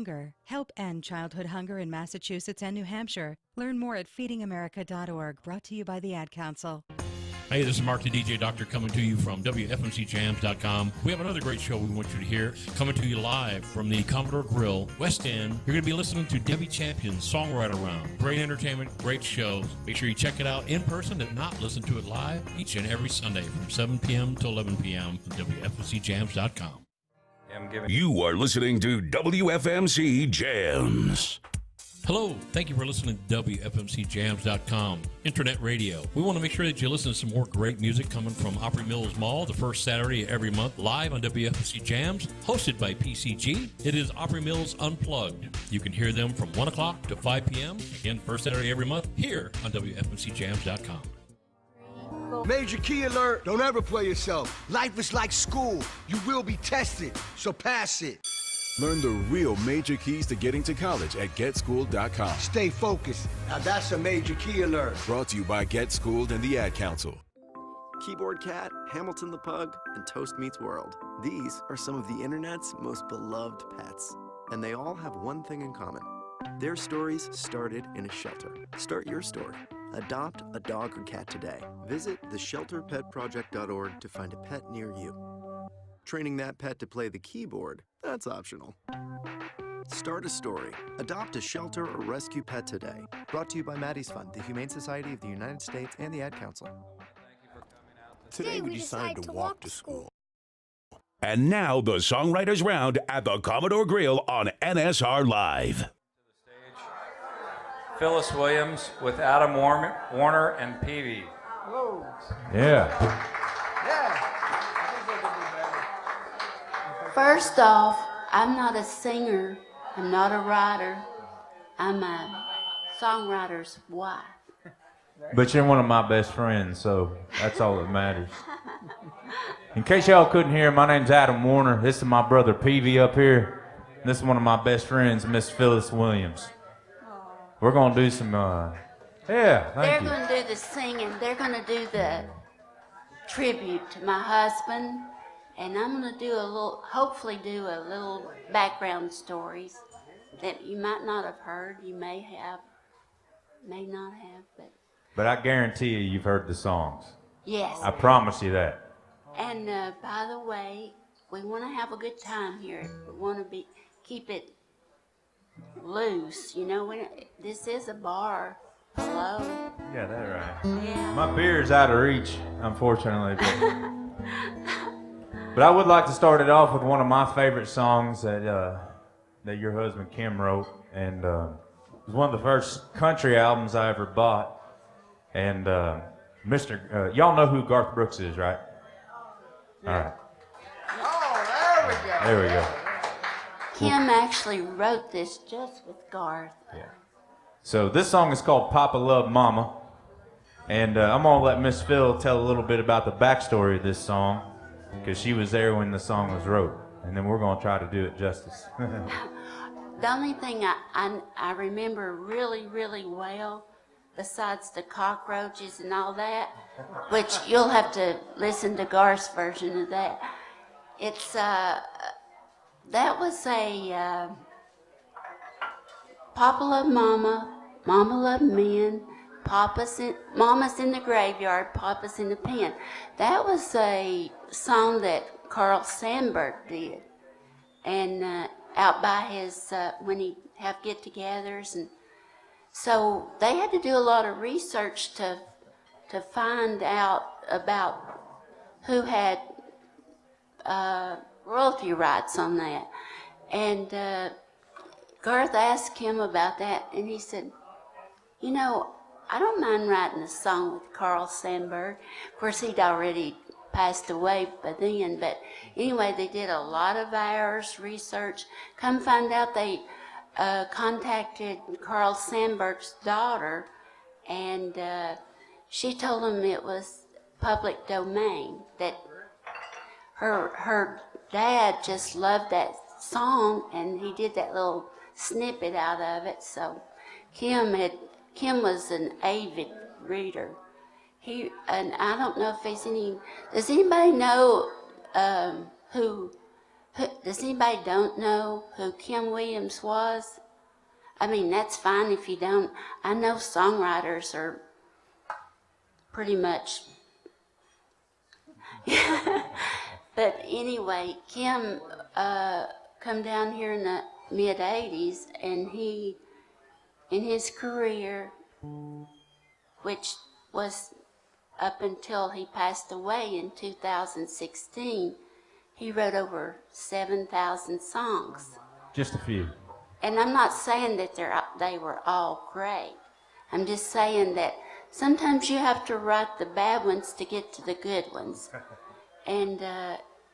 hunger. Help end childhood hunger in Massachusetts and New Hampshire. Learn more at feedingamerica.org, brought to you by the Ad Council. Hey, this is Mark the DJ Doctor coming to you from WFMCJams.com. We have another great show we want you to hear, coming to you live from the Commodore Grille, West End. You're going to be listening to Debbie Champion's Songwriter Round. Great entertainment, great shows. Make sure you check it out in person, if not, listen to it live each and every Sunday from 7 p.m. to 11 p.m. at WFMCJams.com. You are listening to WFMC Jams. Hello, thank you for listening to WFMCJams.com, Internet Radio. We want to make sure that you listen to some more great music coming from Opry Mills Mall the first Saturday of every month, live on WFMC Jams, hosted by PCG. It is Opry Mills Unplugged. You can hear them from 1 o'clock to 5 p.m., again, first Saturday every month, here on WFMCJams.com. Major key alert, don't ever play yourself. Life is like school. You will be tested, so pass it. Learn the real major keys to getting to college at GetSchooled.com. Stay focused. Now that's a major key alert. Brought to you by Get Schooled and the Ad Council. Keyboard Cat, Hamilton the Pug, and Toast Meets World. These are some of the internet's most beloved pets. And they all have one thing in common. Their stories started in a shelter. Start your story. Adopt a dog or cat today. Visit theshelterpetproject.org to find a pet near you. Training that pet to play the keyboard, that's optional. Start a story. Adopt a shelter or rescue pet today. Brought to you by Maddie's Fund, the Humane Society of the United States, and the Ad Council. Today we decided to walk to school. And now the Songwriters Round at the Commodore Grille on NSR Live. Phyllis Williams with Adam Warner and Peavy. Whoa. Yeah. First off, I'm not a singer, I'm not a writer, I'm a songwriter's wife. But you're one of my best friends, so that's all that matters. In case y'all couldn't hear, my name's Adam Warner. This is my brother Peavy up here. This is one of my best friends, Miss Phyllis Williams. We're gonna do some, They're gonna do the singing, they're gonna do the tribute to my husband. And I'm going to do hopefully do a little background stories that you might not have heard, you may have, may not have, But I guarantee you've heard the songs. Yes. I promise you that. And by the way, we want to have a good time here. We want to keep it loose, you know, this is a bar. Hello? Yeah, that's right. Yeah. My beer's out of reach, unfortunately. But I would like to start it off with one of my favorite songs that your husband Kim wrote, and it was one of the first country albums I ever bought. And y'all know who Garth Brooks is, right? Yeah. All right. Oh, there we go. There we go. Kim actually wrote this just with Garth. Yeah. So this song is called Papa Love Mama, and I'm gonna let Miss Phil tell a little bit about the backstory of this song, because she was there when the song was wrote, and then we're going to try to do it justice. The only thing I remember really, really well, besides the cockroaches and all that, which you'll have to listen to Garth's version of that, it's, that was a Papa Love Mama, Mama Love Men, Mama's in the graveyard, Papa's in the pen. That was a song that Carl Sandburg did, and out by his when he have get-togethers, and so they had to do a lot of research to find out about who had royalty rights on that, and Garth asked him about that, and he said, you know, I don't mind writing a song with Carl Sandburg. Of course, he'd already passed away by then, but anyway, they did a lot of hours research. Come find out they contacted Carl Sandburg's daughter, and she told him it was public domain, that her dad just loved that song, and he did that little snippet out of it. So Kim was an avid reader. And I don't know if there's does anybody know who Does anybody don't know who Kim Williams was? I mean, that's fine if you don't. I know songwriters are pretty much. But anyway, Kim come down here in the mid-'80s, and he, in his career, which was up until he passed away in 2016, he wrote over 7,000 songs. Just a few. And I'm not saying that they were all great. I'm just saying that sometimes you have to write the bad ones to get to the good ones. And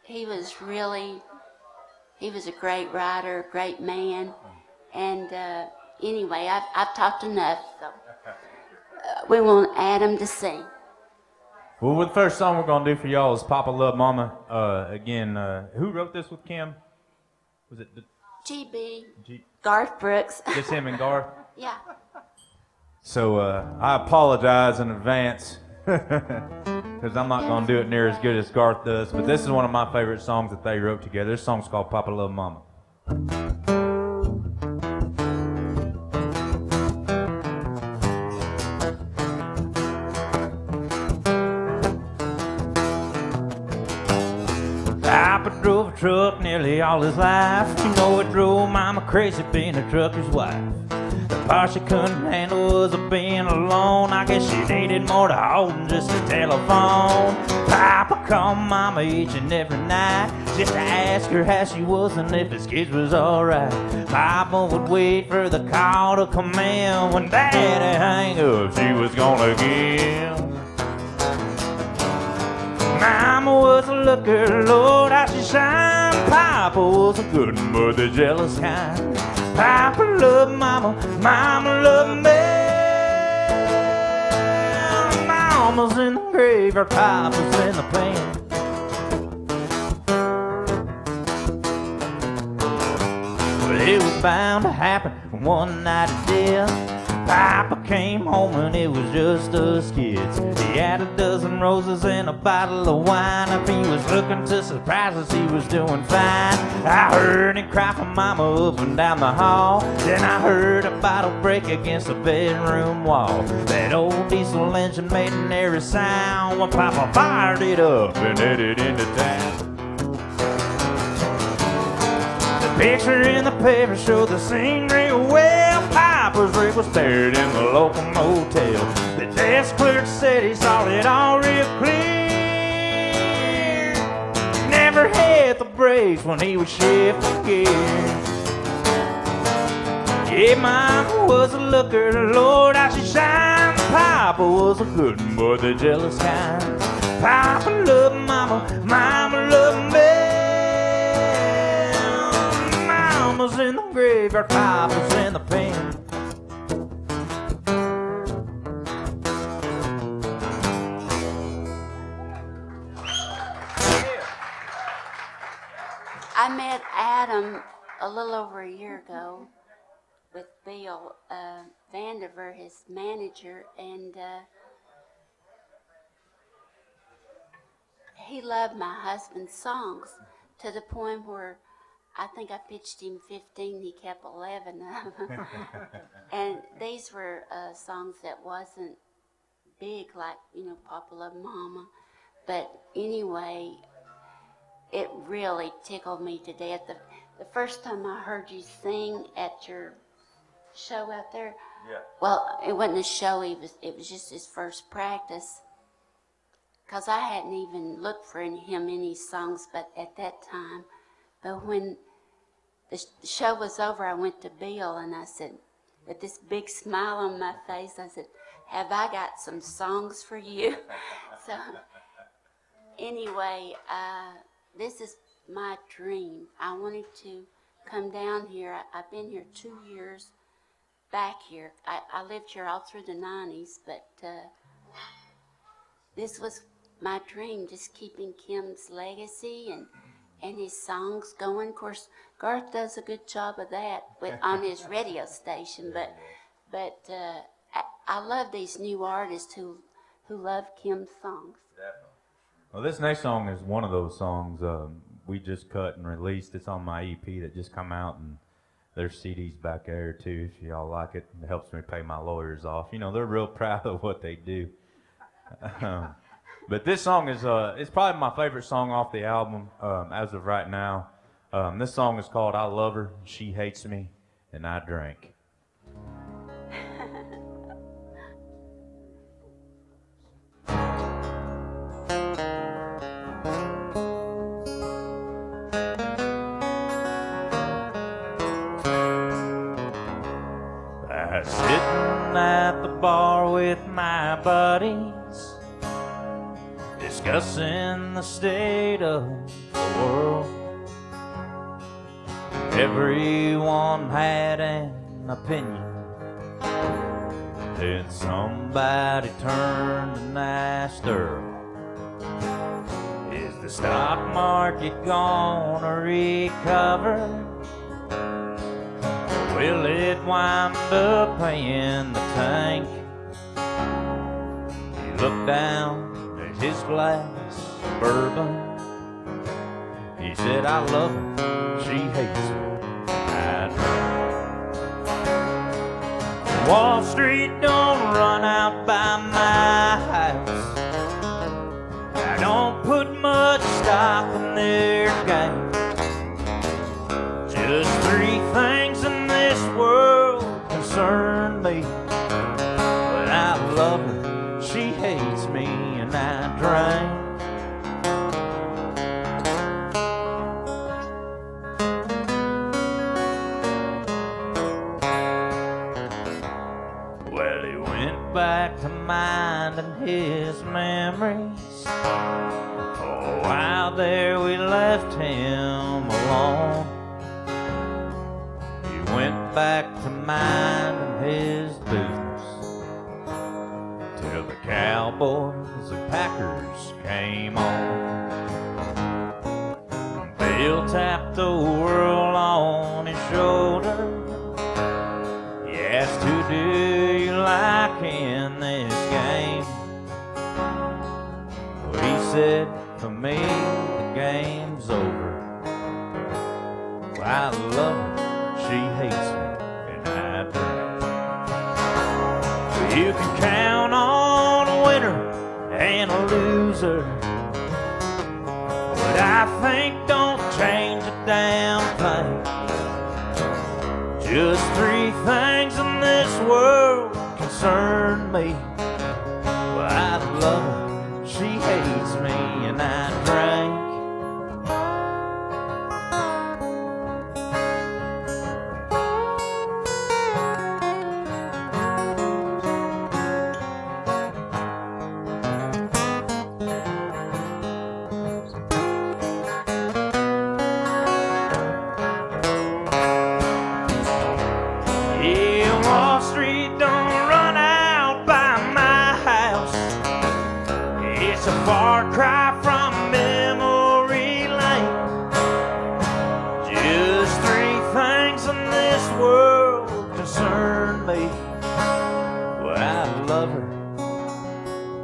he was a great writer, great man. And anyway, I've talked enough, so we want Adam to sing. Well, the first song we're going to do for y'all is Papa Love Mama. Again, who wrote this with Kim? Was it GB, Garth Brooks. Just him and Garth? Yeah. So I apologize in advance because I'm not going to do it near as good as Garth does, but this is one of my favorite songs that they wrote together. This song's called Papa Love Mama. Papa drove a truck nearly all his life. You know it drove Mama crazy being a trucker's wife. The part she couldn't handle was being alone. I guess she needed more to hold than just a telephone. Papa called Mama each and every night just to ask her how she was and if his kids was alright. Papa would wait for the call to come in. When Daddy hang up, she was gonna give. Mama was a looker, Lord, how she shined. Papa was a good one, but the jealous kind. Papa loved Mama, Mama loved me. Mama's in the graveyard, Papa's in the pen. Well, it was bound to happen one night it did. Papa came home and it was just us kids. He had a dozen roses and a bottle of wine. If he was looking to surprise us, he was doing fine. I heard him cry for Mama up and down the hall. Then I heard a bottle break against the bedroom wall. That old diesel engine made an airy sound when Papa fired it up and headed into town. The picture in the paper showed the scene real well. Papa's rig was buried in the local motel. The desk clerk said he saw it all real clear. Never hit the brakes when he would shift the gears. Yeah, Mama was a looker, Lord, how she shined. Papa was a good one, but the jealous kind. Papa loved Mama, Mama loved me. Mama's in the graveyard, Papa's in the pen. I met Adam a little over a year ago with Bill Vandiver, his manager, and he loved my husband's songs to the point where I think I pitched him 15, he kept 11 of them. And these were songs that wasn't big like, Papa Love Mama. But anyway, it really tickled me to death. The first time I heard you sing at your show out there, well, it wasn't a show, it was just his first practice. Because I hadn't even looked for him any songs but at that time. But when the show was over, I went to Bill and I said, with this big smile on my face, I said, have I got some songs for you? So anyway, this is my dream. I wanted to come down here. I've been here 2 years back here. I lived here all through the 90s, but this was my dream, just keeping Kim's legacy and his songs going. Of course, Garth does a good job of that on his radio station, but I love these new artists who love Kim's songs. Definitely. Well, this next song is one of those songs. we just cut and released. It's on my EP that just come out, and there's CDs back there too. If y'all like it, it helps me pay my lawyers off. You know, they're real proud of what they do. But this song is it's probably my favorite song off the album as of right now. This song is called "I Love Her, She Hates Me, and I Drink." Sitting at the bar with my buddies, discussing the state of the world. Everyone had an opinion. Then somebody turned and asked Earl, "Is the stock market gonna recover? Will it wind up paying the tank?" He looked down at his glass of bourbon. He said, "I love her, she hates me, I drink." Wall Street don't run out by my house. I don't put much stock in their game. Just three things in this world concern me. But I love her, she hates me, and I drink. Well, he went back to minding his memories. For a while there we left him alone. Went back to minding his business till the Cowboys and Packers came on. Bill tapped the world on his shoulder. He asked, "Who do you like in this game?" Well, he said, "For me, the game's over. Well, I love her, she hates me, and I drink." You can count on a winner and a loser, but I think don't change a damn thing. Just three things in this world concern me. Well, I love her, she hates me, and I drink.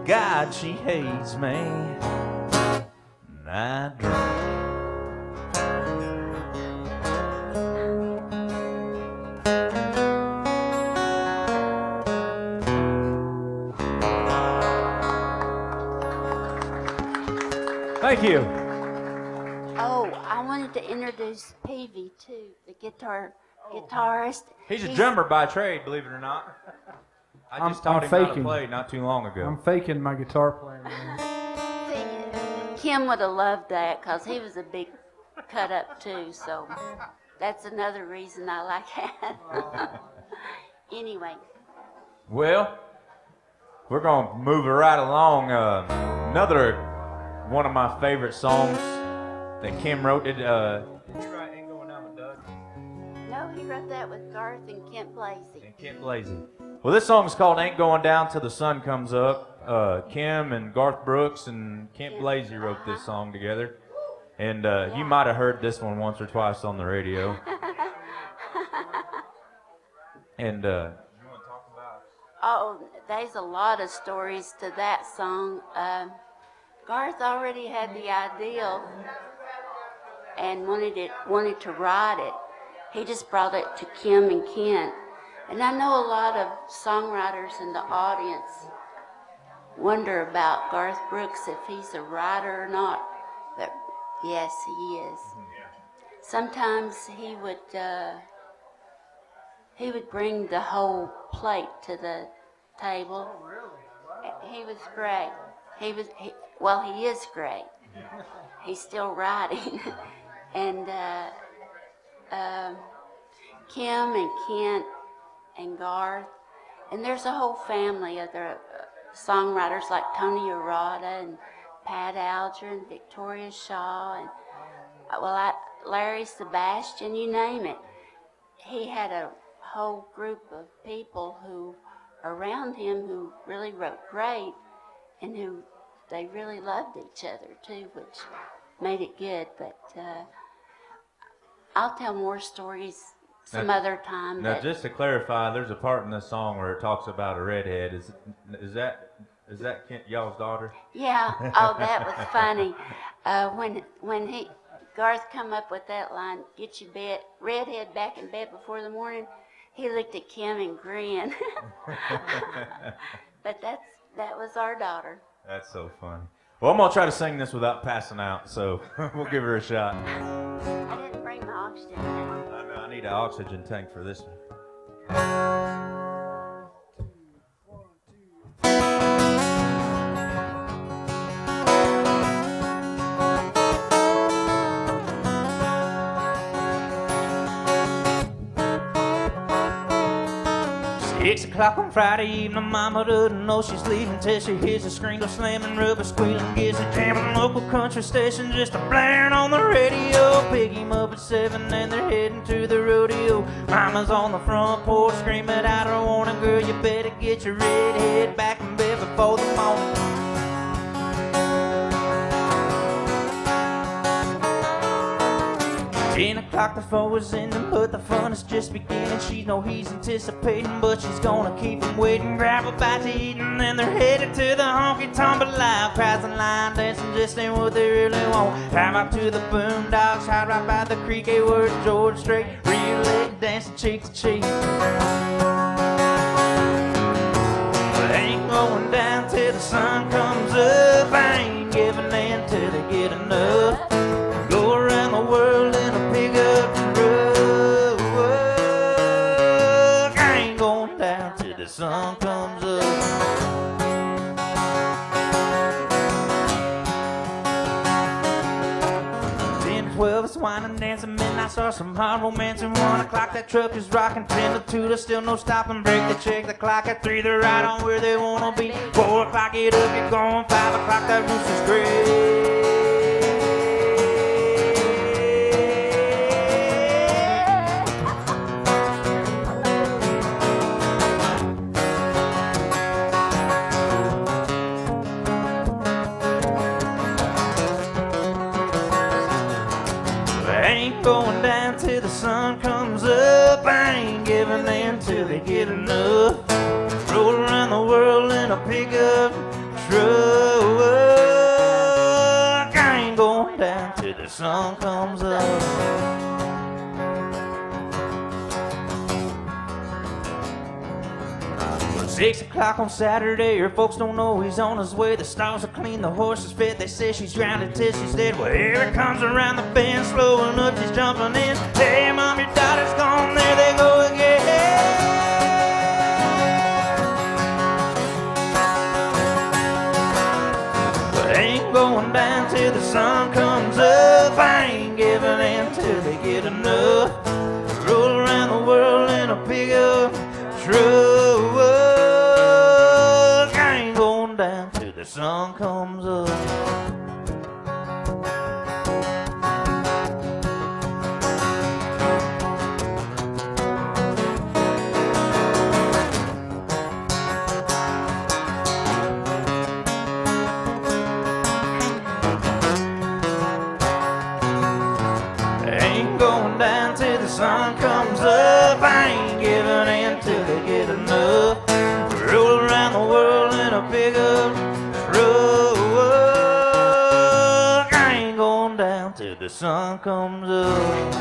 God, she hates me, and I drink. Thank you. Oh, I wanted to introduce Peavy too, the guitarist. He's a drummer by trade, believe it or not. I just taught him how to play not too long ago. I'm faking my guitar playing. Kim would have loved that because he was a big cut up too, so that's another reason I like that. Anyway. Well, we're going to move it right along. Another one of my favorite songs that Kim wrote. Did you write Ain't Going Down with Doug? No, he wrote that with Garth and Kent Blasey. Well, this song is called Ain't Going Down Till the Sun Comes Up. Kim and Garth Brooks and Kent Blasey wrote this song together. And you might have heard this one once or twice on the radio. And you want to talk about? Oh, there's a lot of stories to that song. Garth already had the idea. and wanted to ride it. He just brought it to Kim and Kent. And I know a lot of songwriters in the audience wonder about Garth Brooks, if he's a writer or not. But yes, he is. Sometimes he would bring the whole plate to the table. Oh, really? He was great. He is great. He's still writing. And Kim and Kent and Garth, and there's a whole family of the songwriters like Tony Arata and Pat Alger and Victoria Shaw and Larry Sebastian, you name it. He had a whole group of people who around him who really wrote great and who they really loved each other too, which made it good. But I'll tell more stories some other time. Now, just to clarify, there's a part in this song where it talks about a redhead. Is that Kent, y'all's daughter? Yeah. Oh, that was funny. When Garth come up with that line, "Get your redhead back in bed before the morning," he looked at Kim and grinned. But that was our daughter. That's so funny. Well, I'm gonna try to sing this without passing out, so we'll give her a shot. I didn't bring my oxygen tank. I know I need an oxygen tank for this one. Six o'clock on Friday evening, Mama doesn't know she's leaving till she hears the screen door slamming, rubber squealing, gets a jamming. Local country station just a blaring on the radio. Pick him up at 7 and they're heading to the rodeo. Mama's on the front porch screaming out her warning, "Girl, you better get your redhead back in bed before the morning." 10 o'clock, the foe is in them, but the fun is just beginning. She know he's anticipating, but she's gonna keep him waiting. Grab a bite to eat, and then they're headed to the honky-tonk. But loud crowds and line dancing just ain't what they really want. How about to the boondocks, hide right by the creek, a word George Strait, real late dancing cheek to cheek. But ain't going down till the sun comes up. I ain't giving in till they get enough. Go around the world in a pickup truck. I ain't going down till the sun comes up. 10 to 12 is whining, dancing, midnight stars, some hard romance. And 1 o'clock that truck is rocking. 10 to 2 there's still no stopping. Break, they check the clock. At 3 they're right on where they wanna be. 4 o'clock get up, get going. 5 o'clock that rooster's gray. Going down till the sun comes up. I ain't giving in till they get enough. Roll around the world in a pickup truck. I ain't going down till the sun comes up. 6 o'clock on Saturday, her folks don't know he's on his way. The stalls are clean, the horses fed. They say she's grounded till she's dead. Well, here it comes around the bend, slowing up, she's jumping in. Hey, Mom, your daughter's gone, there they go again. But ain't going down till the sun comes up. I ain't giving in till they get enough. Roll around the world in a pickup truck. Down till the sun comes up. Ain't going down till the sun comes up. I ain't giving in till they get enough. sun comes up.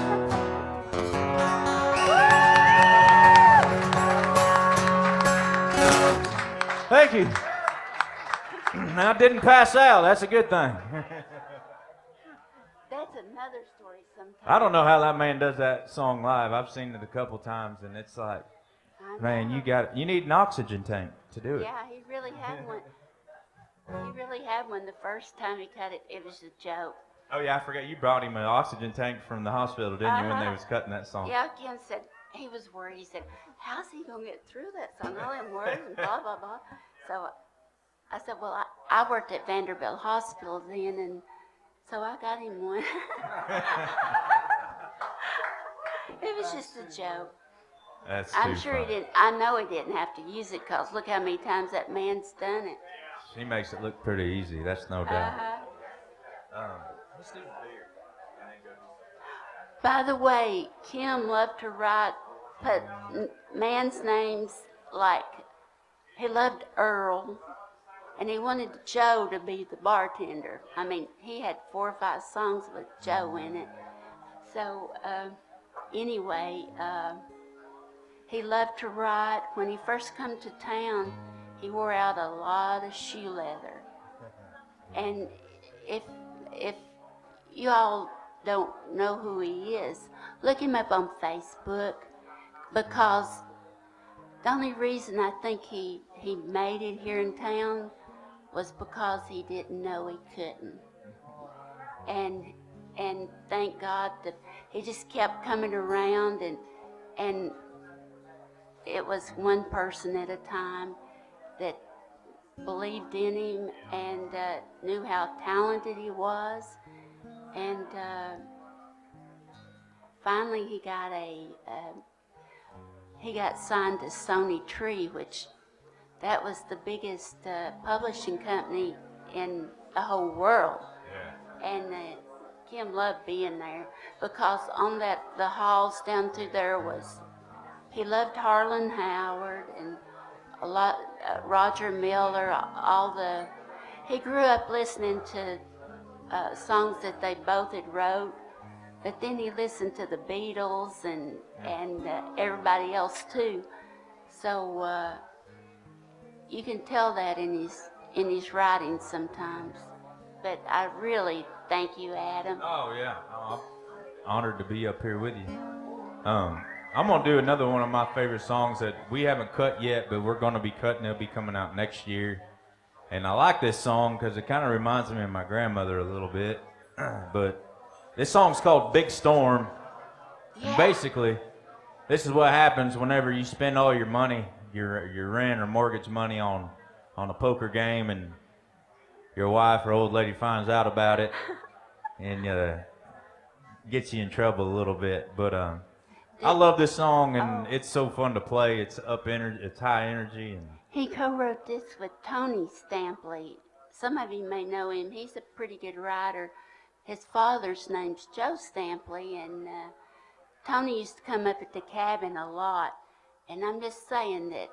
Thank you. I didn't pass out. That's a good thing. That's another story sometimes. I don't know how that man does that song live. I've seen it a couple times, and it's like, man, you need an oxygen tank to do it. Yeah, he really had one. He really had one the first time he cut it. It was a joke. Oh yeah, I forgot you brought him an oxygen tank from the hospital, didn't you, when they was cutting that song? Yeah, Ken said he was worried. He said, "How's he gonna get through that song? All them words and blah blah blah." So I said, "Well, I worked at Vanderbilt Hospital then, and so I got him one." It was just a joke. I'm sure he didn't. I know he didn't have to use it, cause look how many times that man's done it. He makes it look pretty easy. That's no doubt. Let's do beer. By the way, Kim loved to put man's names like, he loved Earl, and he wanted Joe to be the bartender. I mean, he had 4 or 5 songs with Joe in it. So, anyway, he loved to write. When he first come to town, he wore out a lot of shoe leather. And if you all don't know who he is, look him up on Facebook, because the only reason I think he made it here in town was because he didn't know he couldn't. And thank God that he just kept coming around, and it was one person at a time that believed in him and knew how talented he was. And finally he got signed to Sony Tree, which that was the biggest publishing company in the whole world. Yeah. And Kim loved being there, because on the halls down through there he loved Harlan Howard and a lot, Roger Miller, he grew up listening to songs that they both had wrote, but then he listened to the Beatles and everybody else too. So you can tell that in his writing sometimes. But I really thank you, Adam. Oh yeah, I'm honored to be up here with you. I'm gonna do another one of my favorite songs that we haven't cut yet, but we're gonna be cutting. It'll be coming out next year. And I like this song because it kind of reminds me of my grandmother a little bit. But this song's called Big Storm. Yeah. And basically, this is what happens whenever you spend all your money, your rent or mortgage money on a poker game, and your wife or old lady finds out about it and gets you in trouble a little bit. But I love this song, and it's so fun to play. It's it's high energy. And he co-wrote this with Tony Stampley. Some of you may know him. He's a pretty good writer. His father's name's Joe Stampley, and Tony used to come up at the cabin a lot. And I'm just saying that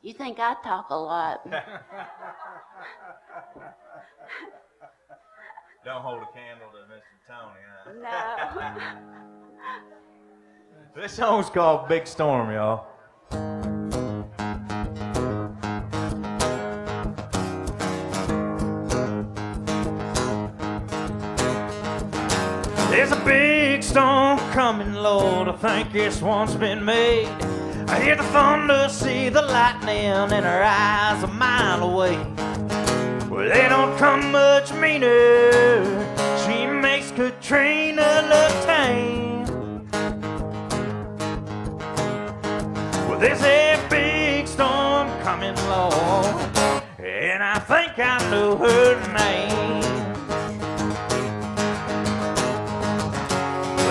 you think I talk a lot. Don't hold a candle to Mr. Tony, huh? No. This song's called Big Storm, y'all. There's a big storm coming, Lord, I think this one's been made. I hear the thunder, see the lightning, and her eyes a mile away. Well, they don't come much meaner, she makes Katrina look tame. Well, there's a big storm coming, Lord, and I think I know her name.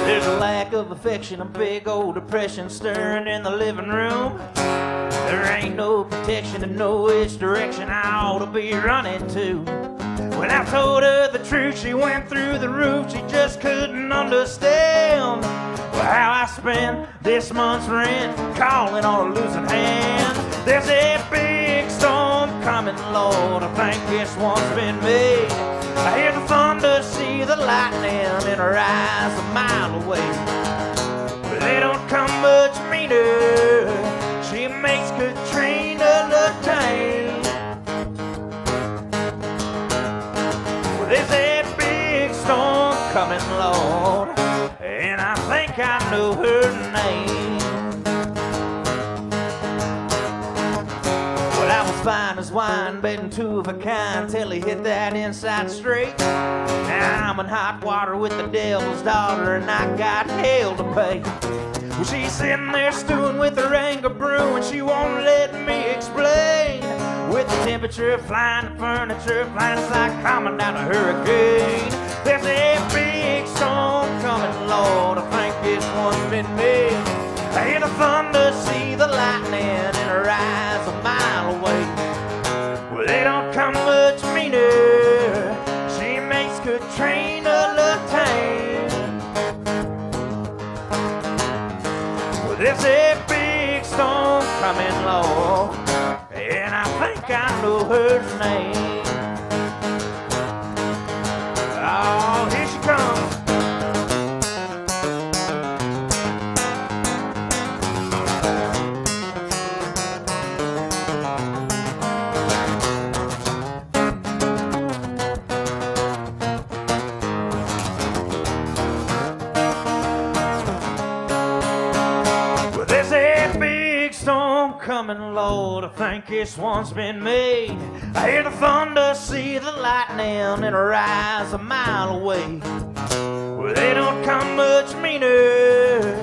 There's a lack of affection, a big old depression stirring in the living room. There ain't no protection to know which direction I ought to be running to. When I told her the truth, she went through the roof. She just couldn't understand how I spent this month's rent, calling on a losing hand. There's a big storm coming, Lord, I think this one's been made. I hear the thunder, see the lightning in her eyes a mile away. But they don't come much meaner. She makes Katrina look tame. Well, there's a big storm coming, Lord, and I think I know her name. Well, I was fine as wine, betting two of a kind, till he hit that inside straight. Now I'm in hot water with the devil's daughter, and I got hell to pay. Well, she's sitting there stewing with her anger brewing, she won't let me explain. With the temperature flying, the furniture flying, it's like coming down a hurricane. There's a big storm coming, Lord, I think this one's been me. I hear the thunder, see the lightning in her eyes a mile away. Well, they don't come much meaner. She makes Katrina look tame. Well, there's a big storm coming, Lord, and I think I know her name. Oh, here she comes. Well, there's a big storm coming, Lord, I think this one's been made. I hear the thunder, see the lightning in her eyes a mile away. Well, they don't come much meaner.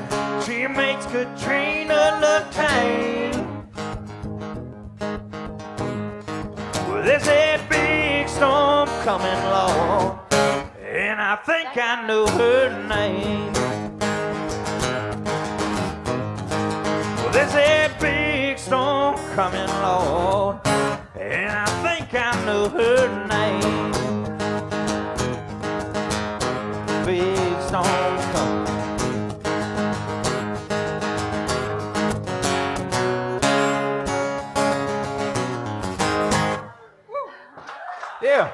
She makes Katrina look tame. Well, there's a big storm coming, Lord, and I think I know her name. Well, there's a big storm coming, Lord, and I think I know her name. Big storm coming. Yeah.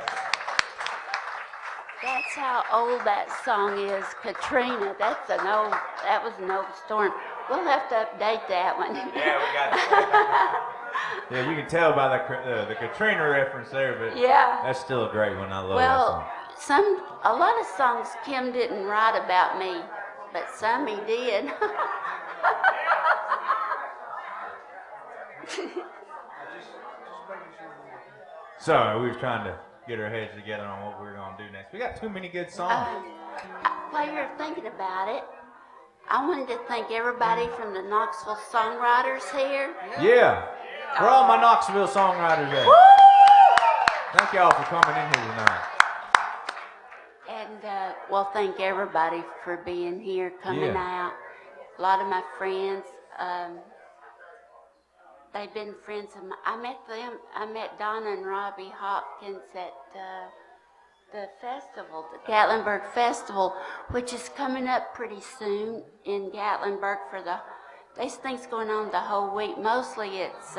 That's how old that song is, Katrina. That was an old storm. We'll have to update that one. Yeah, we got it. Yeah, you can tell by the Katrina reference there, but yeah, that's still a great one. I love well, that song. a lot of songs Kim didn't write about me, but some he did. Sorry, we were trying to get our heads together on what we were going to do next. We got too many good songs. While you're thinking about it, I wanted to thank everybody from the Knoxville songwriters here. Yeah. Where all my Knoxville songwriters at? Thank y'all for coming in here tonight. And, well, thank everybody for being here, coming out. A lot of my friends, they've been friends of mine. I met Donna and Robbie Hopkins at the festival, the Gatlinburg Festival, which is coming up pretty soon in Gatlinburg this thing's going on the whole week. Mostly it's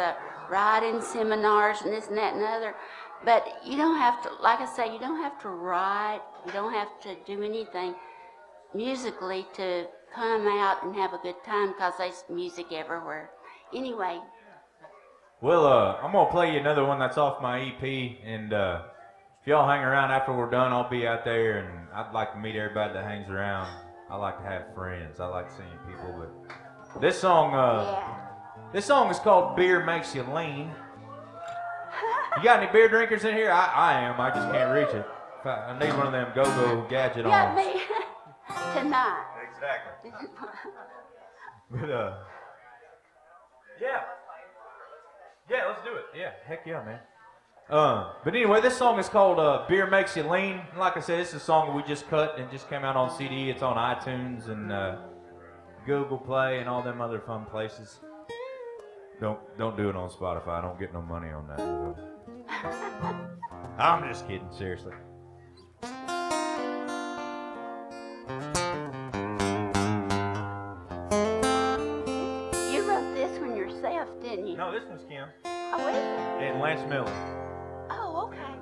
writing seminars and this and that and other. But you don't have to, like I say, you don't have to write, you don't have to do anything musically to come out and have a good time, because there's music everywhere. Anyway. Well, I'm going to play you another one that's off my EP, and if y'all hang around after we're done, I'll be out there, and I'd like to meet everybody that hangs around. I like to have friends. I like seeing people, but this song is called Beer Makes You Lean. You got any beer drinkers in here? I am. I just can't reach it. I need one of them go-go gadget arms. Yeah, me. Tonight. Exactly. But, yeah. Yeah, let's do it. Yeah, heck yeah, man. But anyway, this song is called Beer Makes You Lean. Like I said, it's a song we just cut and just came out on CD. It's on iTunes and Google Play and all them other fun places. Don't do it on Spotify. I don't get no money on that. I'm just kidding, seriously. You wrote this one yourself, didn't you? No, this one's Kim. Oh, is it? And Lance Miller. Oh, okay.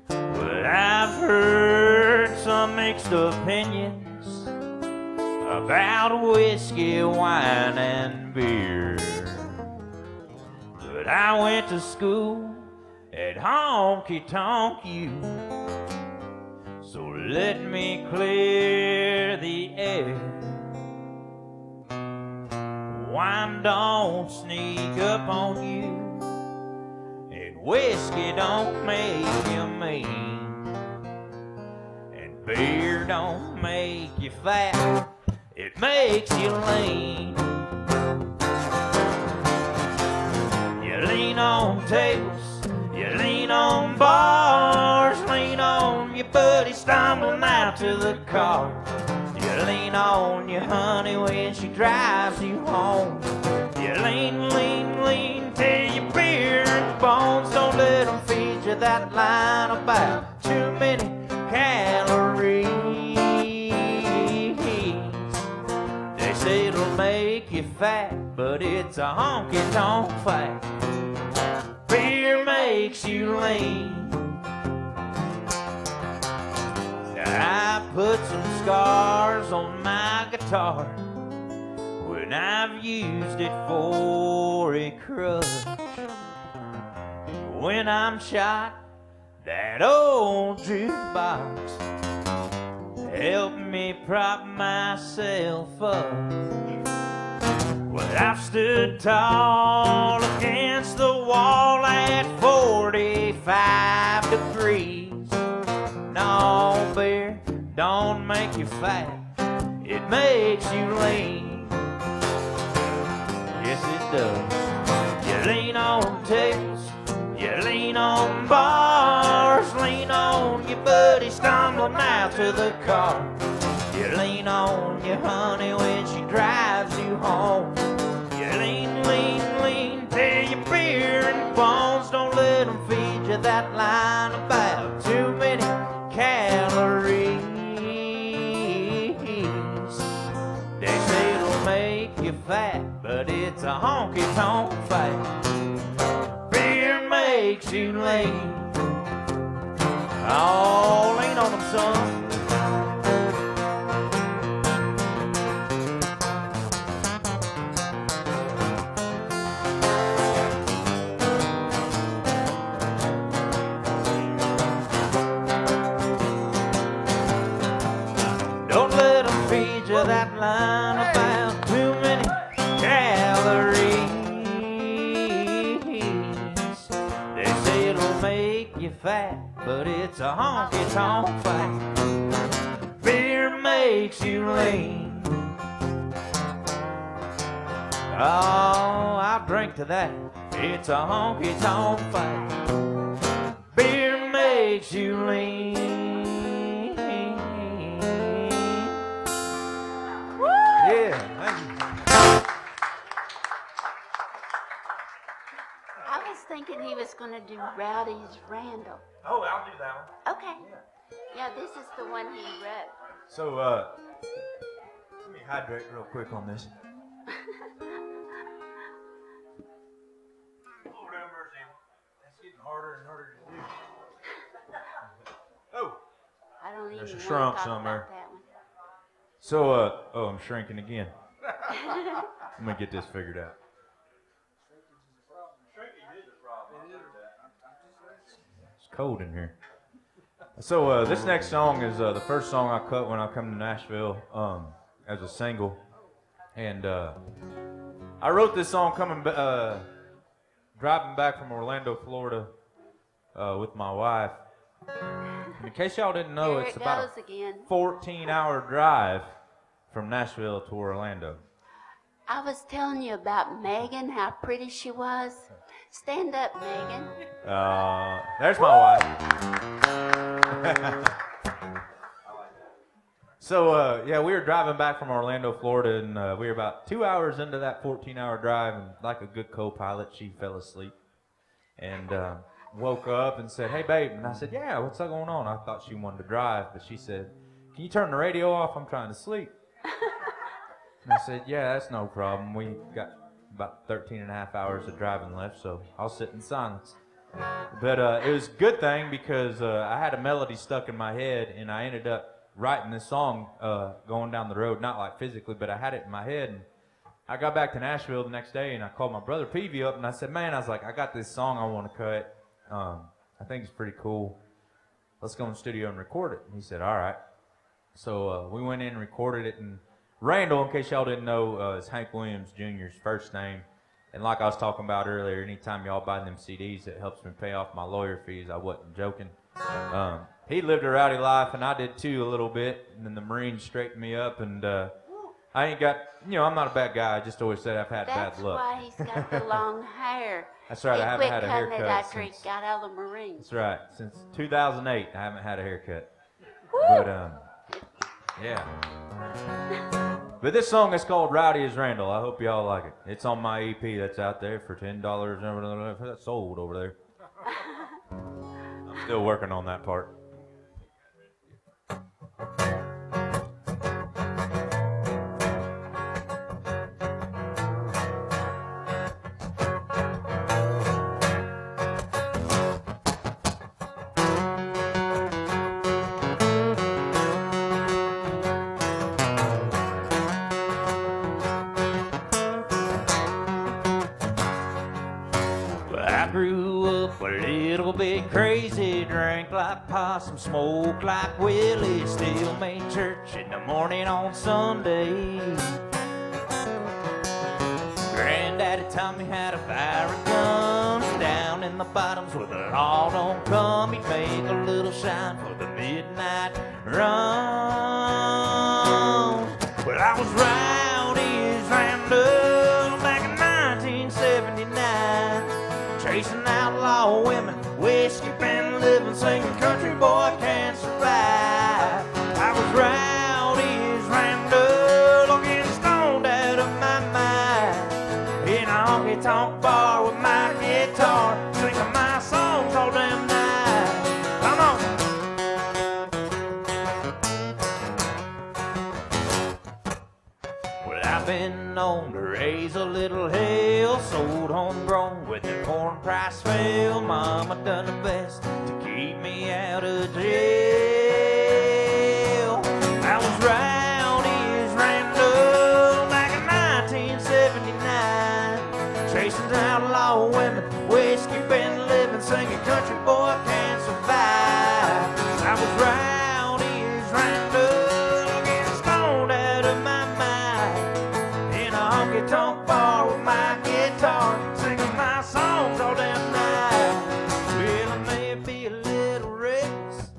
Well, I've heard some mixed opinions about whiskey, wine, and beer. But I went to school at Honky Tonk U. So let me clear the air. Wine don't sneak up on you, and whiskey don't make you mean, and beer don't make you fat, it makes you lean. You lean on tables, you lean on bars, lean on your buddy stumbling out to the car. You lean on your honey when she drives you home. You lean, lean, lean till your beer and bones. Don't let them feed you that line about too many calories. They say it'll make you fat, but it's a honky-tonk fact. Beer makes you lean. I put some scars on my guitar when I've used it for a crutch. When I'm shot, that old jukebox helped me prop myself up. Well, I've stood tall against the wall at 45 degrees. No, beer don't make you fat, it makes you lean. Yes, it does. You lean on tables, you lean on bars, lean on your buddy stumbling out to the car. You lean on your honey when she drives you home. You lean, lean, lean till your beer and bones. Don't let them feed you that line about too many calories. They say it'll make you fat, but it's a honky-tonk fact. Beer makes you lean. Oh, lean on them, son. That line about too many calories. They say it'll make you fat, but it's a honky-tonk fact. Beer makes you lean. Oh, I'll drink to that. It's a honky-tonk fact. Beer makes you lean. Yeah, thank you. I was thinking he was going to do Rowdy's Randall. Oh, I'll do that one. Okay. Yeah, this is the one he wrote. So, let me hydrate real quick on this. Lord have mercy. That's getting harder and harder to do. Oh. I don't even There's a want shrunk to talk somewhere. about that one. So, oh, I'm shrinking again. I'm gonna get this figured out. It's cold in here. So, this next song is the first song I cut when I come to Nashville as a single, and I wrote this song driving back from Orlando, Florida, with my wife. And in case y'all didn't know, it's about a 14-hour drive from Nashville to Orlando. I was telling you about Megan, how pretty she was. Stand up, Megan. There's my wife. So, yeah, we were driving back from Orlando, Florida, and we were about 2 hours into that 14-hour drive, and like a good co-pilot, she fell asleep. And woke up and said, "Hey, babe." And I said, "Yeah, what's going on?" I thought she wanted to drive, but she said, "Can you turn the radio off? I'm trying to sleep." And I said, "Yeah, that's no problem. We got about 13 and a half hours of driving left, so I'll sit in silence." But it was a good thing because I had a melody stuck in my head, and I ended up writing this song going down the road, not like physically, but I had it in my head. And I got back to Nashville the next day, and I called my brother Peavy up, and I said, man, I was like, I got this song I want to cut. I think it's pretty cool. Let's go in the studio and record it. And he said, all right. So we went in and recorded it, and Randall, in case y'all didn't know, is Hank Williams Jr.'s first name. And like I was talking about earlier, anytime y'all buy them CDs, it helps me pay off my lawyer fees. I wasn't joking. He lived a rowdy life, and I did too a little bit. And then the Marines straightened me up, and I ain't got, I'm not a bad guy. I just always said I've had bad luck. That's why he's got the long hair. That's right. I haven't had a haircut quit cutting it after he got out of the Marines. That's right. Since 2008, I haven't had a haircut. Woo! But yeah. But this song is called Rowdy as Randall. I hope y'all like it. It's on my EP that's out there for $10. That's sold over there. I'm still working on that part. Crazy, drank like possum, smoke like Willie, still made church in the morning on Sunday. Granddaddy taught me how to fire a gun down in the bottoms where the law don't come. He'd make a little shine for the midnight run. Well, I was rowdy as Randall back in 1979, chasing outlaw women, whiskey pen living, singing country boy can't survive. I was rowdy as Randall, getting stoned out of my mind, in a honky-tonk bar with my guitar, singing my songs all damn night. Come on. Well, I've been known to raise a little hell, sold homegrown with the corn price fell. Mama done the best to keep me out of jail. I was rowdy as Randall back in 1979, chasing outlaw women, whiskey been living, singing country boy can't survive. I was rowdy as Randall, getting stoned out of my mind, in a honky-tonk bar with my guitar, singing my songs all damn night. Well, I may be a little reckless,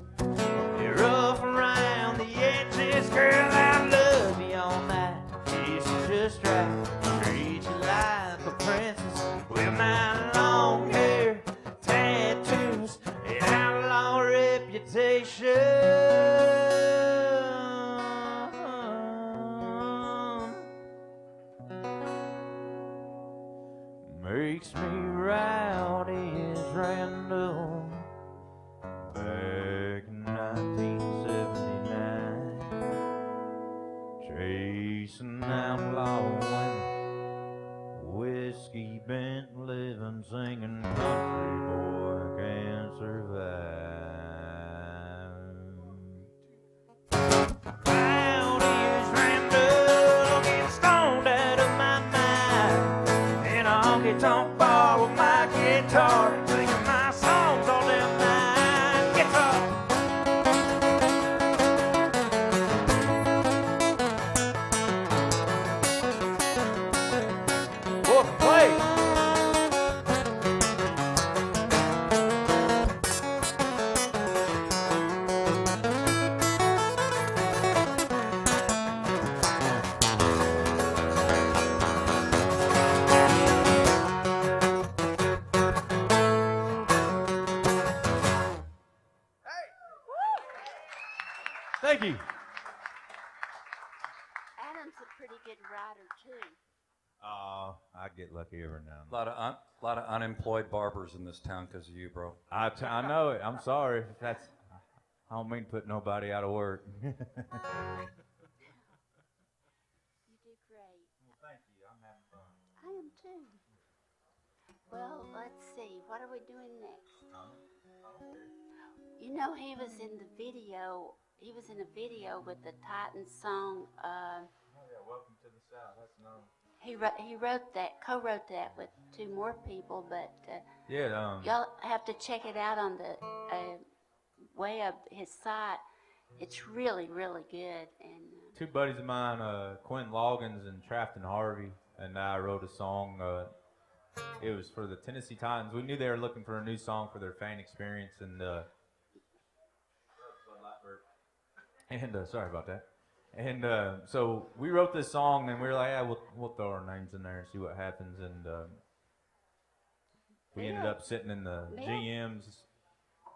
be rough around the edges, girl, I love you all night. It's just right, treat you like a princess with my long hair, tattoos, and outlaw reputation. Makes me rowdy as Randall back in 1979, chasing outlaw women, whiskey bent living, singing country boy can't survive. Rowdy as Randall, getting stoned out of my mind, in a honky-tonk bar with my guitar, singing my songs all damn night. Guitar. What play? Thank you. Adam's a pretty good writer, too. I get lucky every now and A lot of unemployed barbers in this town because of you, bro. I know it. I'm sorry. I don't mean to put nobody out of work. You do great. Well, thank you. I'm having fun. I am, too. Well, let's see. What are we doing next? You know, he was in the video he was in a video with the Titans song. Welcome to the South. That's known. He co-wrote that with 2 more people, but Yeah. y'all have to check it out on the way of his site. It's really, really good. And 2 buddies of mine, Quentin Loggins and Trafton Harvey, and I wrote a song. It was for the Tennessee Titans. We knew they were looking for a new song for their fan experience, and sorry about that. And so we wrote this song, and we were like, yeah, we'll throw our names in there and see what happens. And we ended up sitting in the GM's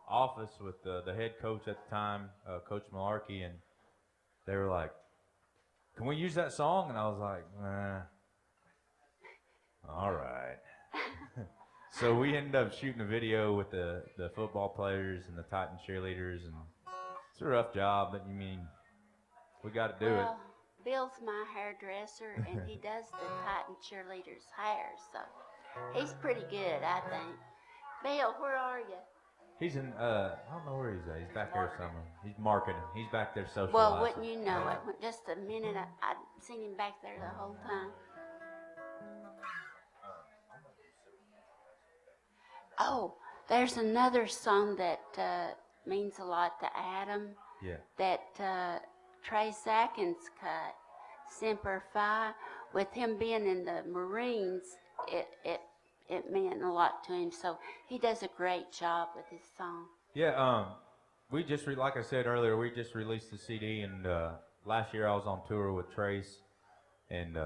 office with the head coach at the time, Coach Malarkey, and they were like, can we use that song? And I was like, all right. So we ended up shooting a video with the football players and the Titan cheerleaders, and it's a rough job, but we got to do it. Bill's my hairdresser, and he does the Titan cheerleaders' hair, so he's pretty good, I think. Bill, where are you? He's in, I don't know where he's at. He's back there somewhere. He's marketing. He's back there socializing. Well, wouldn't you know it? Just a minute, I'd seen him back there the whole time. Oh, there's another song that means a lot to Adam. Yeah. That Trace Atkins cut, Semper Fi. With him being in the Marines, it meant a lot to him. So he does a great job with his song. Yeah. We just like I said earlier, we just released the CD, and last year I was on tour with Trace, and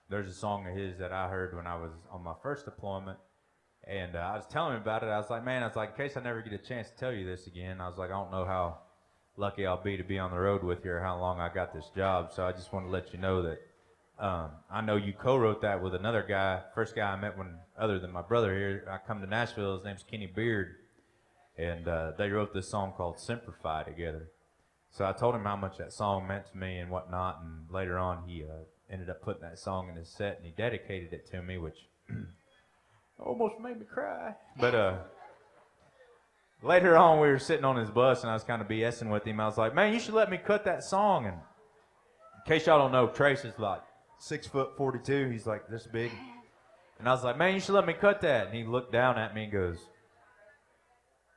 there's a song of his that I heard when I was on my first deployment. And I was telling him about it. I was like, man, in case I never get a chance to tell you this again, I was like, I don't know how lucky I'll be to be on the road with you or how long I got this job. So I just want to let you know that I know you co-wrote that with another guy, first guy I met other than my brother here. I come to Nashville. His name's Kenny Beard. And they wrote this song called Semper Fi together. So I told him how much that song meant to me and whatnot. And later on, he ended up putting that song in his set, and he dedicated it to me, which almost made me cry. But later on, we were sitting on his bus, and I was kind of BSing with him. I was like, man, you should let me cut that song. And in case y'all don't know, Trace is like 6'42". He's like this big. And I was like, man, you should let me cut that. And he looked down at me and goes,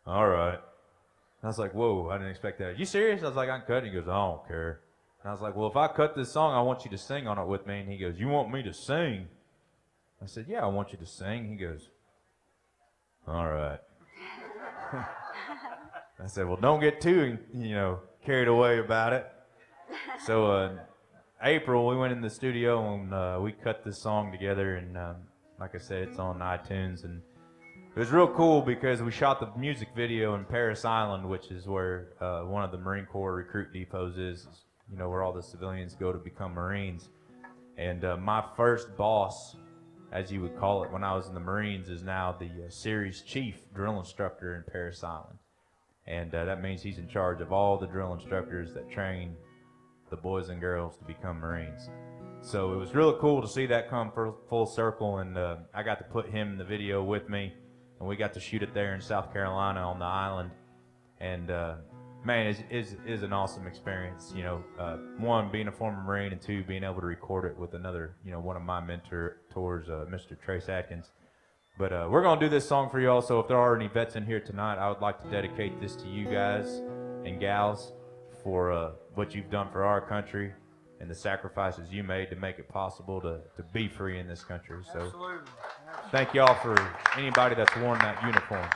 all right. And I was like, whoa, I didn't expect that. You serious? I was like, I can cut it. He goes, I don't care. And I was like, well, if I cut this song, I want you to sing on it with me. And he goes, you want me to sing? I said, yeah, I want you to sing. He goes, all right. I said, well, don't get too, carried away about it. So April, we went in the studio and we cut this song together. And like I said, it's on iTunes. And it was real cool because we shot the music video in Paris Island, which is where one of the Marine Corps recruit depots is, where all the civilians go to become Marines. And my first boss, as you would call it, when I was in the Marines, is now the series chief drill instructor in Paris Island. And that means he's in charge of all the drill instructors that train the boys and girls to become Marines. So it was really cool to see that come full circle, and I got to put him in the video with me, and we got to shoot it there in South Carolina on the island. And man, it is an awesome experience. One, being a former Marine, and two, being able to record it with another, one of my mentors, Mr. Trace Atkins. But we're going to do this song for you all. So if there are any vets in here tonight, I would like to dedicate this to you guys and gals for what you've done for our country and the sacrifices you made to make it possible to be free in this country. So Absolutely. Thank you all for anybody that's worn that uniform.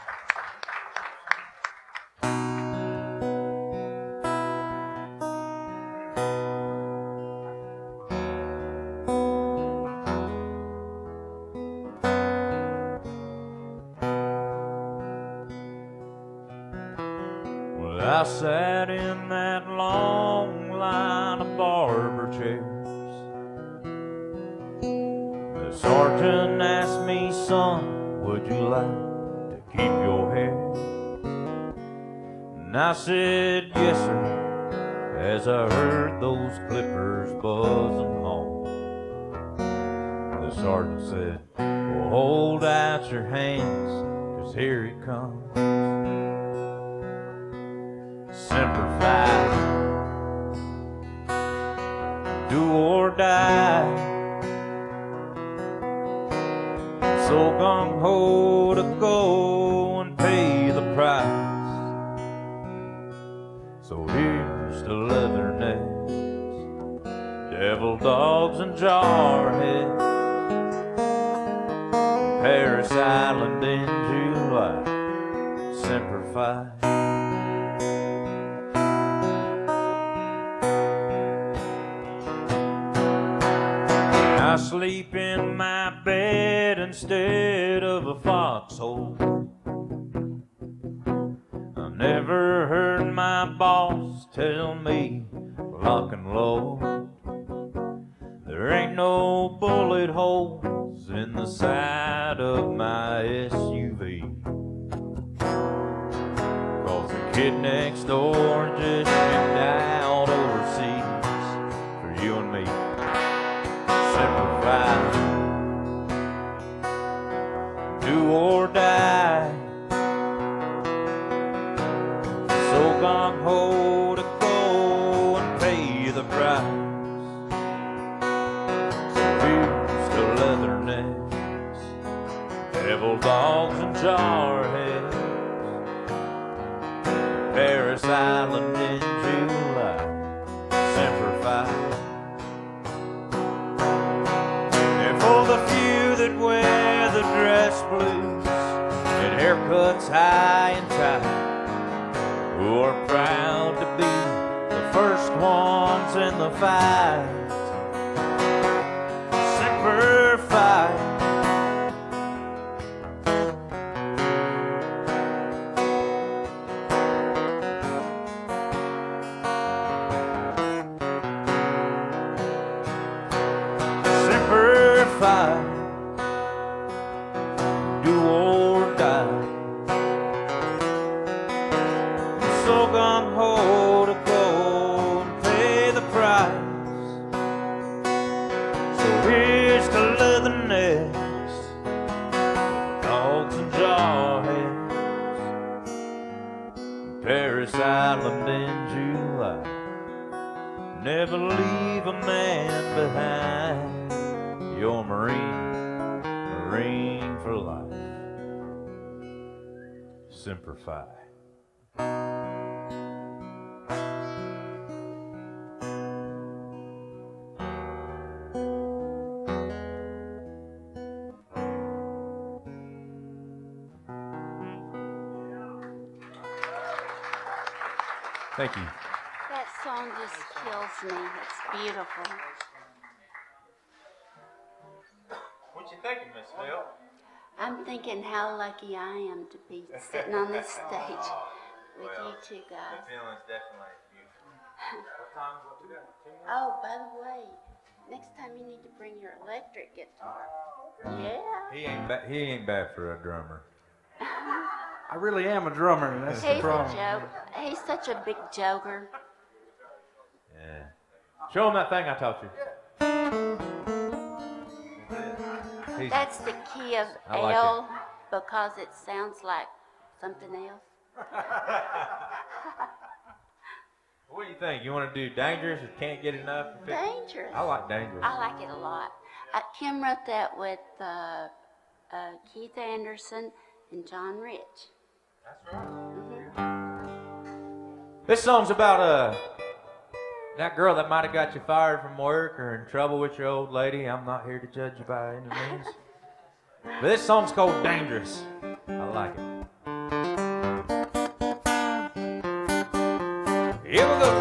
I sat in that long line of barber chairs. The sergeant asked me, son, would you like to keep your hair? And I said, yes, sir, as I heard those clippers buzzing home. The sergeant said, well, hold out your hands, 'cause here it comes. Semper Fi. Do or die. So gung-ho to go and pay the price. So here's to Leathernecks, devil dogs and jarheads, Paris Island in July, Semper Fi. I sleep in my bed instead of a foxhole. I never heard my boss tell me lock and load. There ain't no bullet holes in the side of my SUV, 'cause the kid next door just shipped out overseas for you and me. Semper Fi. Do or die. So gung-ho to go and pay the price. So here's to Leathernecks, devil dogs and jarheads, Paris Island in July, Semper Fi. And for the few that wear the dress blues and haircuts high and tight, who are proud to be the first ones in the fight, Semper Fi. Semper Fi. Do or die. So gung-ho to go and pay the price. So here's to Leathernecks, dogs and jarheads, Paris Island in July. Never leave a man behind. You're Marine for life. Semper Fi. Thank you. That song just kills me. It's beautiful. What you thinking, Miss Phil? I'm thinking how lucky I am to be sitting on this stage with you two guys. The feeling's definitely beautiful. What time? What we got? 10 minutes? Oh, by the way, next time you need to bring your electric guitar. Yeah. He ain't bad for a drummer. I really am a drummer, and that's the problem. He's such a big joker. Yeah. Show him that thing I taught you. That's the key of like L because it sounds like something else. What do you think? You want to do Dangerous or Can't Get Enough? Dangerous. I like Dangerous. I like it a lot. Kim wrote that with Keith Anderson and John Rich. That's right. This song's about that girl that might have got you fired from work or in trouble with your old lady. I'm not here to judge you by any means. But this song's called Dangerous. I like it. Here we go.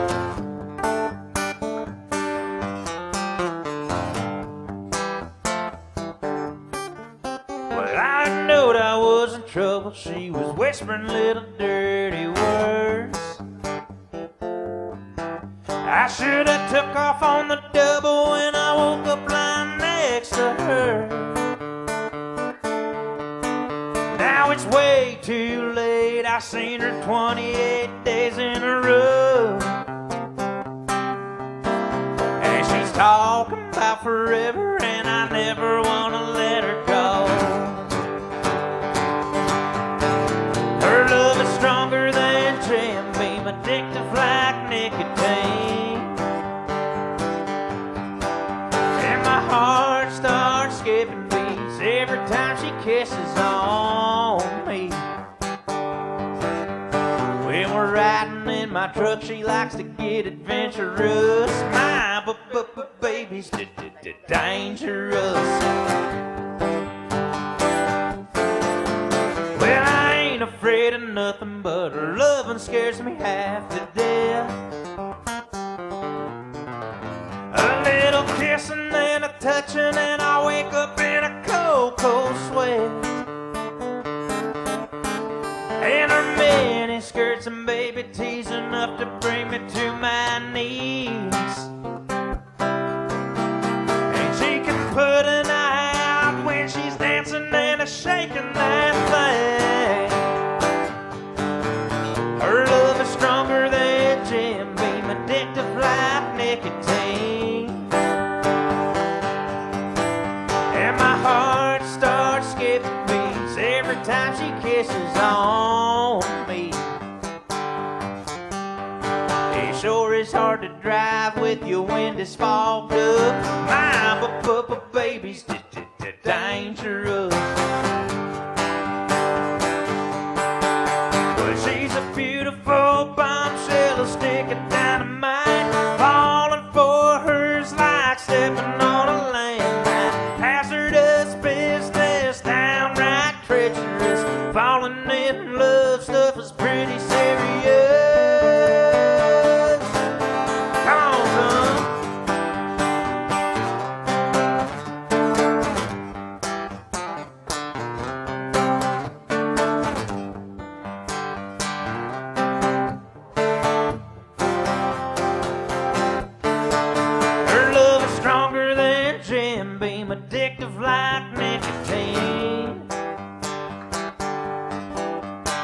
Well, I knowed I was in trouble. She was whispering little dirty words. I should have took off on the double when I woke up lying next to her. Now it's way too late. I seen her 28 days in a row. And she's talking about forever, and I never want to let her go. Her love is stronger than Jim Beam, addictive kisses on me. When we're riding in my truck, she likes to get adventurous. My baby's dangerous. Well, I ain't afraid of nothing, but her loving scares me half to death. A little kiss and then a touching, and I wake up in a cold, cold sweat. And her mini skirts and baby tees enough to bring me to my knees. And she can put an eye out when she's dancing and a shaking that thing. Her love is stronger than Jim Beam, addictive like nicotine. And my heart starts skipping beats every time she kisses on me. It sure is hard to drive with your windows fogged up. My baby's dangerous. Well, she's a beautiful bombshell, a stick of dynamite. Falling for her's like stepping on a landmine. Hazardous business, downright treacherous. Falling in love stuff is pretty serious. Come on, son. Her love is stronger than Jim Beam, addictive like nicotine.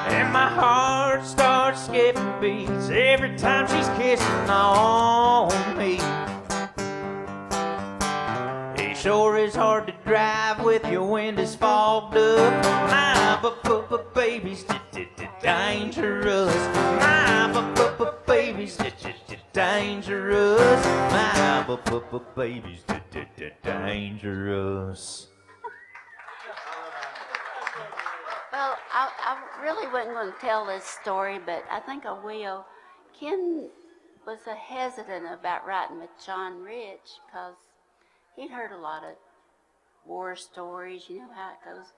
And my heart starts skipping beats every time she's kissing on me. It sure is hard to drive with your windows fogged up. My baby's dangerous. My baby's dangerous. My baby's dangerous. Well, I really wasn't going to tell this story, but I think I will. Ken was hesitant about writing with John Rich because he'd heard a lot of war stories, you know how it goes.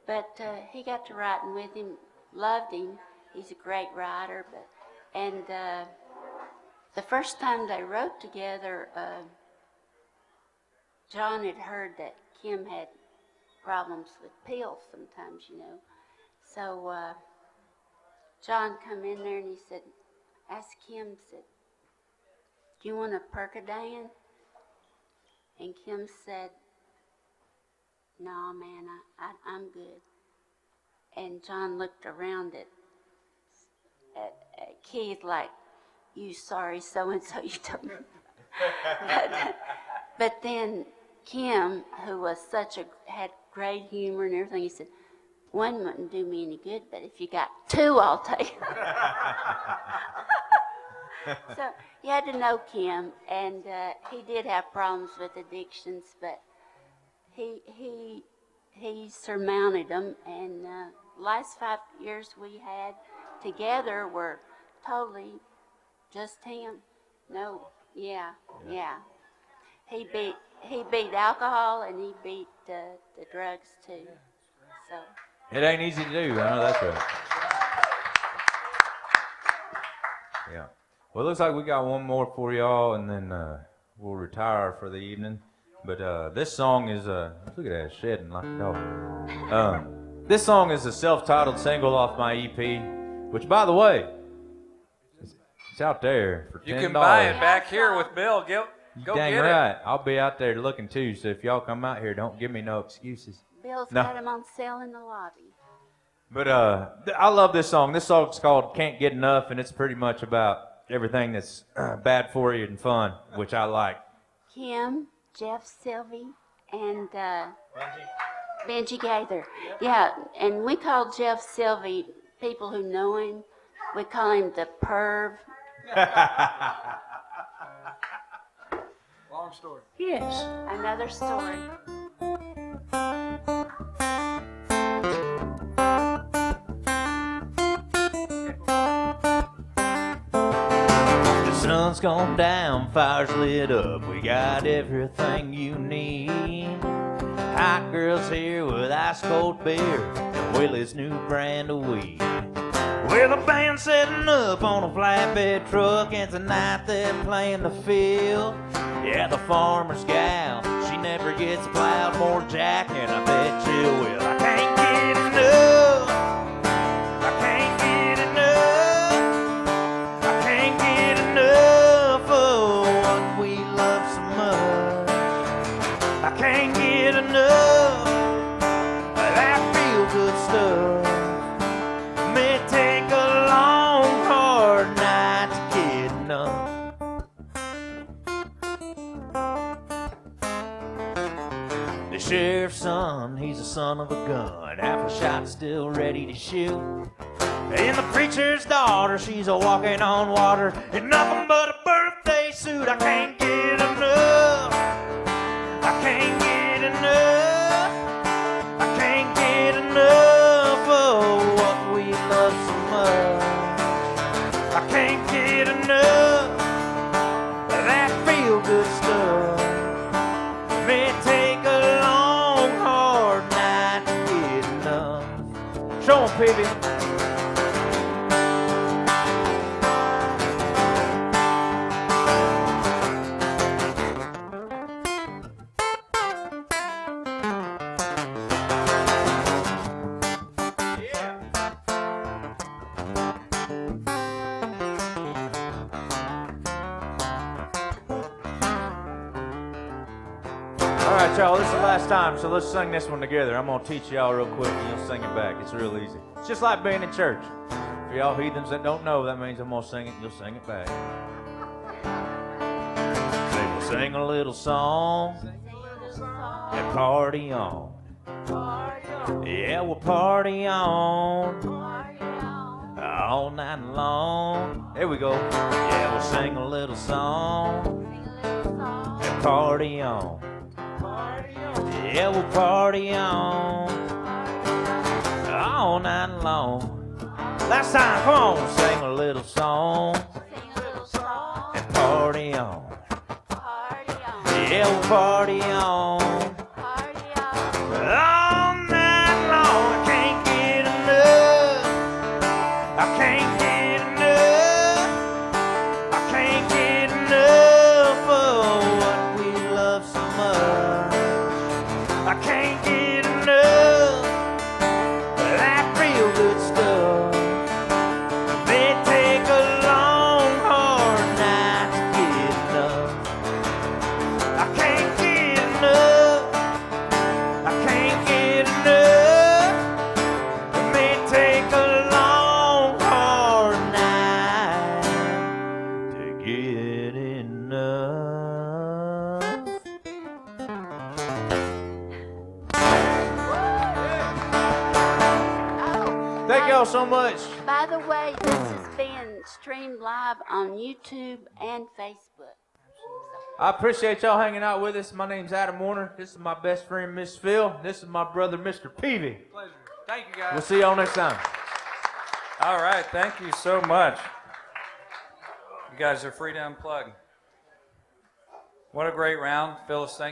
But he got to writing with him, loved him. He's a great writer. And the first time they wrote together, John had heard that Kim had problems with pills sometimes, you know. So John come in there and he said, asked Kim, said, do you want a Percodan? And Kim said, no, man, I'm good. And John looked around at Keith like, you sorry so-and-so, you told me. But then Kim, who was had great humor and everything, he said, one wouldn't do me any good, but if you got two, I'll take it. So you had to know Kim, and he did have problems with addictions, but he surmounted them, and last 5 years we had together were totally just him. No, yeah. He beat alcohol and he beat the drugs too. So it ain't easy to do. I know that's right. Yeah. Well, it looks like we got one more for y'all, and then we'll retire for the evening. But this song is look at that, shedding like a dog. This song is a self-titled single off my EP, which, by the way, it's out there for $10. You can buy it back here with Bill. Go Dang get right. it. I'll be out there looking too, so if y'all come out here, don't give me no excuses. Bill's got them on sale in the lobby. But I love this song. This song's called Can't Get Enough, and it's pretty much about everything that's bad for you and fun, which I like. Kim, Jeff, Sylvie, and Benji Gaither. Yeah, and we call Jeff Sylvie, people who know him, we call him the perv. Long story. Yes. Another story. sun's gone down, fire's lit up, we got everything you need. Hot girls here with ice cold beer and Willie's new brand of weed. With a band setting up on a flatbed truck, and tonight they're playing the field. Yeah, the farmer's gal, she never gets plowed. More Jack, and I bet you will. I can't get enough. I can't get enough. I can't get enough of what we love so much. I can't get enough of that feel good stuff. May take a long, hard night to get enough. The sheriff's son, he's a son of a gun, half a shot still ready to shoot. And the preacher's daughter, she's a walking on water in nothing but a birthday suit. I can't get enough. I can't get enough. I can't get enough of what we love so much. I can't get enough of that feel good stuff. May take a long, hard night to get enough. Show 'em, Pivy. All right, y'all, this is the last time, so let's sing this one together. I'm going to teach y'all real quick, and you'll sing it back. It's real easy. It's just like being in church. For y'all heathens that don't know, that means I'm going to sing it, and you'll sing it back. Say, we'll sing a little song and party on. Yeah, we'll party on all night long. There we go. Yeah, we'll sing a little song and party on. Yeah, we'll party on all night long. Last time, come on, sing a little song and party on. Yeah, we'll party on all night long. I can't get enough. I can't get enough. I can't get enough of what we love so much. I can't get enough of that real good stuff. May take a long, hard night to get enough. I can't get enough. I can't get enough. It may take a long, hard night to get enough. Thank y'all so much. By the way, this is being streamed live on YouTube and Facebook. I appreciate y'all hanging out with us. My name's Adam Warner. This is my best friend, Miss Phil. This is my brother, Mr. Peavy. Pleasure. Thank you, guys. We'll see y'all next time. All right, thank you so much. You guys are free to unplug. What a great round. Phyllis, thank